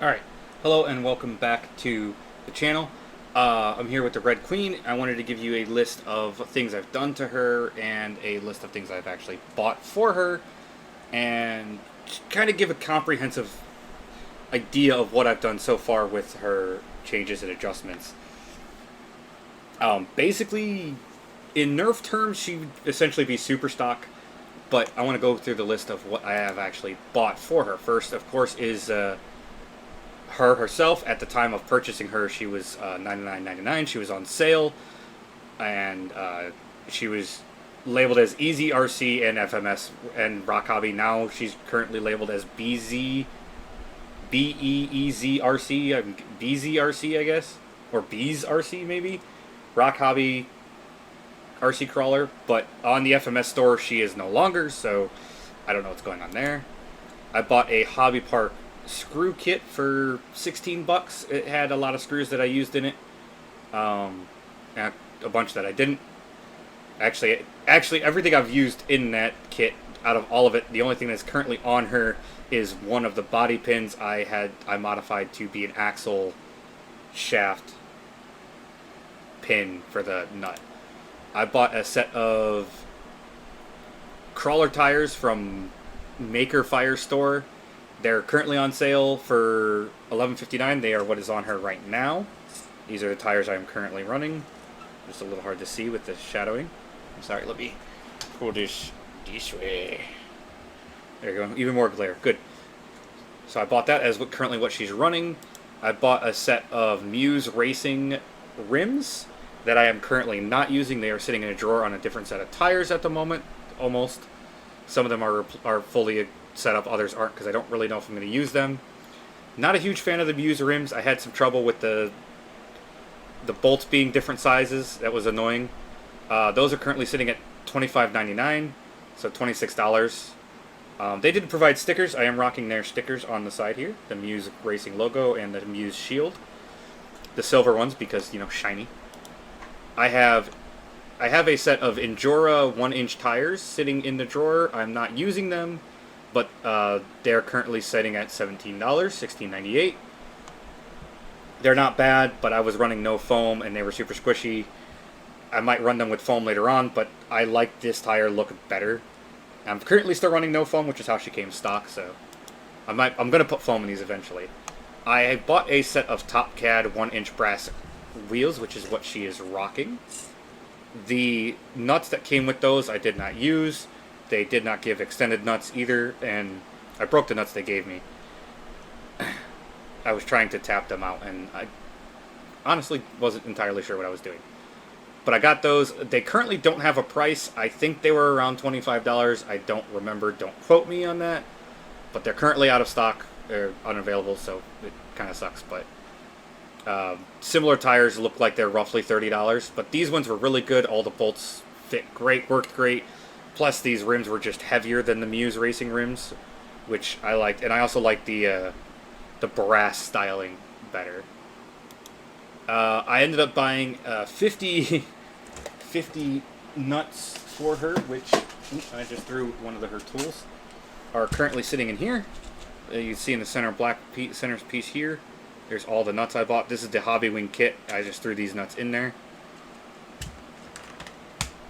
Alright, hello and welcome back to the channel. I'm here with the Red Queen. I wanted to give you a list of things I've done to her and a list of things I've actually bought for her, and kind of give a comprehensive idea of what I've done so far with her changes and adjustments. Basically, in Nerf terms, she would essentially be super stock, but I want to go through the list of what I have actually bought for her. First, of course, is her herself. At the time of purchasing her, she was $99.99. She was on sale, and she was labeled as Easy RC and FMS and Rock Hobby. Now she's currently labeled as BZ, BEEZ RC, BZ RC, I guess, or Bees RC maybe, Rock Hobby RC crawler. But on the FMS store, she is no longer. So I don't know what's going on there. I bought a Hobby Park screw kit for 16 bucks. It had a lot of screws that I used in it, and a bunch that I didn't. Actually, everything I've used in that kit, out of all of it, the only thing that's currently on her is one of the body pins I modified to be an axle shaft pin for the nut. I bought a set of crawler tires from Maker Fire Store. They're currently on sale for $11.59. They are what is on her right now. These are the tires I'm currently running. Just a little hard to see with the shadowing. I'm sorry, let me pull this way. There you go, even more glare. Good. So I bought that as currently what she's running. I bought a set of Muse Racing rims that I am currently not using. They are sitting in a drawer on a different set of tires at the moment, almost. Some of them are fully set up, others aren't, because I don't really know if I'm going to use them. Not a huge fan of the Muse rims. I had some trouble with the bolts being different sizes. That was annoying. Those are currently sitting at $25.99, so $26. They did provide stickers. I am rocking their stickers on the side here, the Muse Racing logo and the Muse shield, the silver ones because, you know, shiny. I have a set of Injora 1-inch tires sitting in the drawer. I'm not using them, but they're currently sitting at $17, $16.98. They're not bad, but I was running no foam and they were super squishy. I might run them with foam later on, but I like this tire look better. I'm currently still running no foam, which is how she came stock, so I'm gonna put foam in these eventually. I bought a set of Top Cad 1-inch brass wheels, which is what she is rocking. The nuts that came with those I did not use. They did not give extended nuts either, and I broke the nuts they gave me. I was trying to tap them out, and I honestly wasn't entirely sure what I was doing. But I got those. They currently don't have a price. I think they were around $25. I don't remember. Don't quote me on that. But they're currently out of stock. They're unavailable, so it kind of sucks. But similar tires look like they're roughly $30. But these ones were really good. All the bolts fit great, worked great. Plus, these rims were just heavier than the Muse Racing rims, which I liked. And I also liked the brass styling better. I ended up buying 50 nuts for her, which I just threw one of her tools, are currently sitting in here. You can see in the center center piece here, there's all the nuts I bought. This is the Hobby Wing kit. I just threw these nuts in there.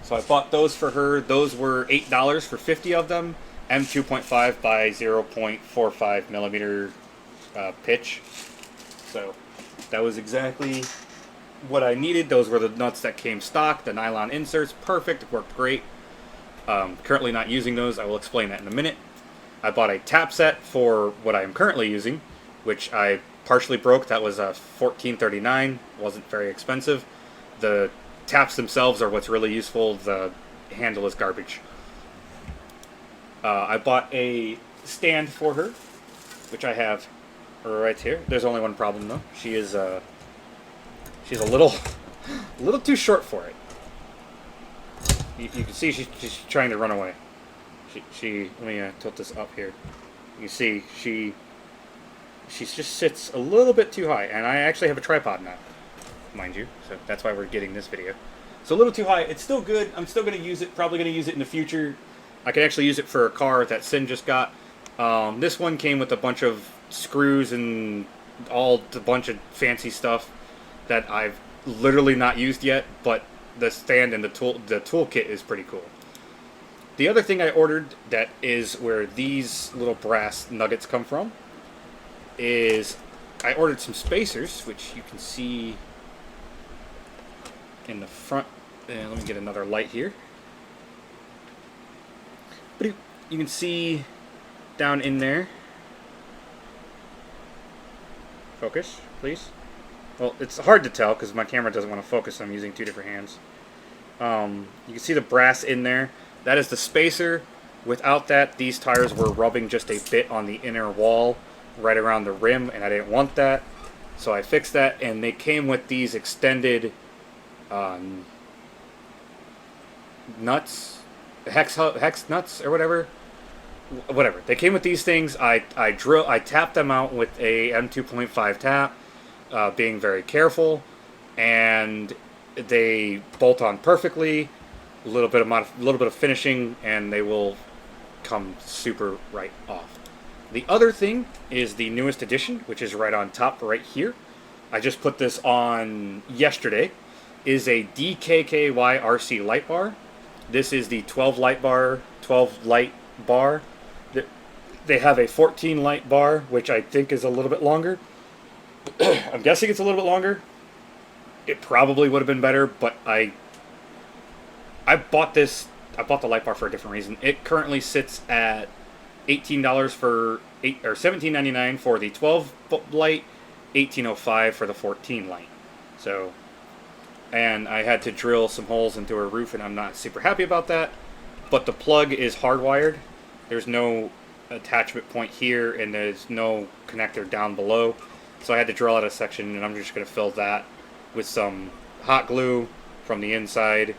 So I bought those for her. Those were $8 for 50 of them. M2.5 by 0.45 millimeter pitch. So that was exactly what I needed. Those were the nuts that came stock. The nylon inserts, perfect, worked great. Currently not using those. I will explain that in a minute. I bought a tap set for what I am currently using, which I partially broke. That was $14.39. Wasn't very expensive. The taps themselves are what's really useful. The handle is garbage. I bought a stand for her, which I have right here. There's only one problem though. She's a little too short for it. You can see she's trying to run away. Let me tilt this up here. You see she just sits a little bit too high, and I actually have a tripod now, mind you, so that's why we're getting this video. So a little too high. It's still good. I'm still going to use it. Probably going to use it in the future. I can actually use it for a car that Sin just got. This one came with a bunch of screws and all the bunch of fancy stuff that I've literally not used yet, but the stand and the toolkit is pretty cool. The other thing I ordered that is where these little brass nuggets come from is I ordered some spacers, which you can see in the front. And let me get another light here. But you can see down in there. Focus, please. Well, it's hard to tell because my camera doesn't want to focus. I'm using two different hands. You can see the brass in there. That is the spacer. Without that, these tires were rubbing just a bit on the inner wall right around the rim, and I didn't want that. So I fixed that, and they came with these extended nuts, hex nuts or whatever. They came with these things. I tapped them out with a M2.5 tap, being very careful, and they bolt on perfectly. A little bit of finishing, and they will come super right off. The other thing is the newest addition, which is right on top right here. I just put this on yesterday. Is a DKKY RC light bar. This is the 12 light bar. They have a 14 light bar, which I think is a little bit longer. I'm guessing it's a little bit longer. It probably would have been better, but I bought this. I bought the light bar for a different reason. It currently sits at $18 for $17.99 for the 12 light, $18.05 for the 14 light. So, and I had to drill some holes into her roof, and I'm not super happy about that. But the plug is hardwired. There's no attachment point here, and there's no connector down below. So I had to drill out a section, and I'm just going to fill that with some hot glue from the inside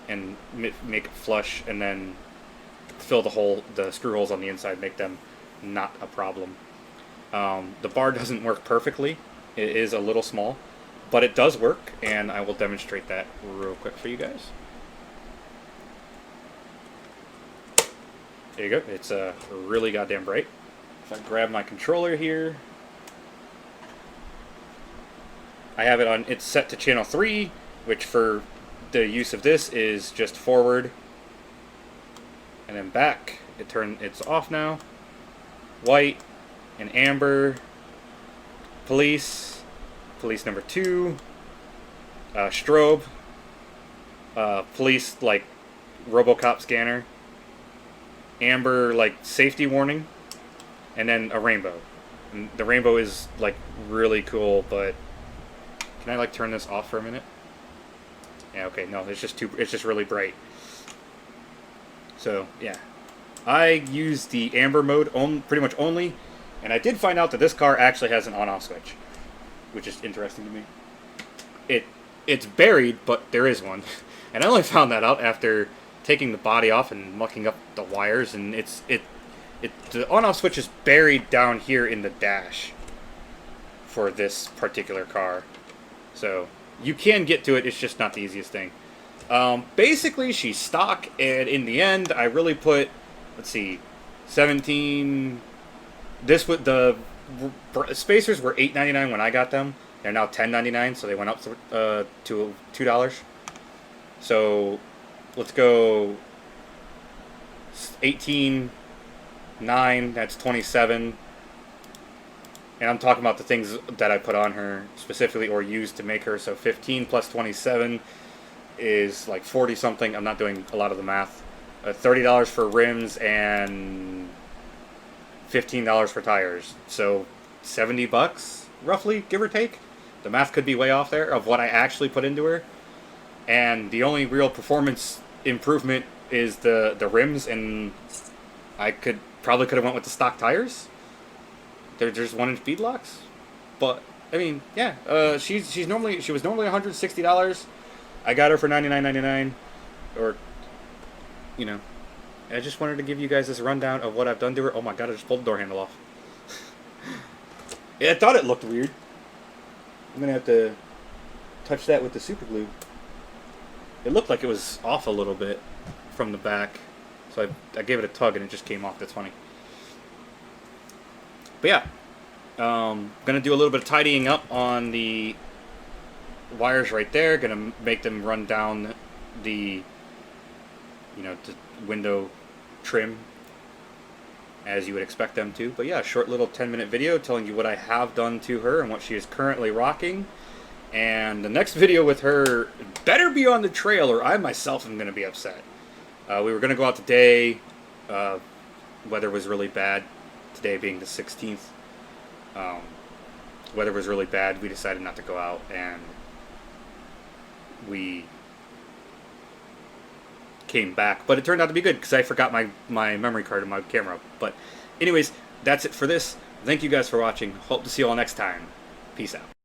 and make it flush, and then fill the screw holes on the inside, make them not a problem. The bar doesn't work perfectly. It is a little small, but it does work, and I will demonstrate that real quick for you guys. There you go. It's really goddamn bright. If I grab my controller here, I have it on. It's set to channel 3, which for the use of this is just forward and then back. It's off now. White and amber. Police number 2. Strobe. Police like RoboCop scanner. Amber like safety warning, and then a rainbow. And the rainbow is like really cool, but can I like turn this off for a minute? Yeah, okay, no, it's just really bright. So yeah, I use the amber mode pretty much only, and I did find out that this car actually has an on-off switch, which is interesting to me. It's buried, but there is one, and I only found that out after taking the body off and mucking up the wires, and the on-off switch is buried down here in the dash for this particular car. So you can get to it, it's just not the easiest thing. Basically, she's stock, and in the end, I really put, let's see, 17. This with the spacers were $8.99 when I got them. They're now $10.99, so they went up to $2. So let's go 18, 9, that's 27. And I'm talking about the things that I put on her specifically or used to make her. So 15 plus 27 is like 40 something. I'm not doing a lot of the math. $30 for rims and $15 for tires. So 70 bucks roughly, give or take. The math could be way off there of what I actually put into her. And the only real performance improvement is the rims, and I probably could have went with the stock tires. They're just 1-inch beadlocks, but I mean, yeah. She was normally $160. I got her for $99.99, or you know. I just wanted to give you guys this rundown of what I've done to her. Oh my god! I just pulled the door handle off. Yeah, I thought it looked weird. I'm gonna have to touch that with the super glue. It looked like it was off a little bit from the back, so I gave it a tug and it just came off. That's funny. But yeah, Gonna do a little bit of tidying up on the wires right there. Gonna make them run down the, the window trim as you would expect them to. But yeah, short little 10-minute video telling you what I have done to her and what she is currently rocking. And the next video with her better be on the trail or I myself am going to be upset. We were going to go out today. Weather was really bad. Today being the 16th. Weather was really bad. We decided not to go out, and we came back. But it turned out to be good because I forgot my memory card in my camera. But anyways, that's it for this. Thank you guys for watching. Hope to see you all next time. Peace out.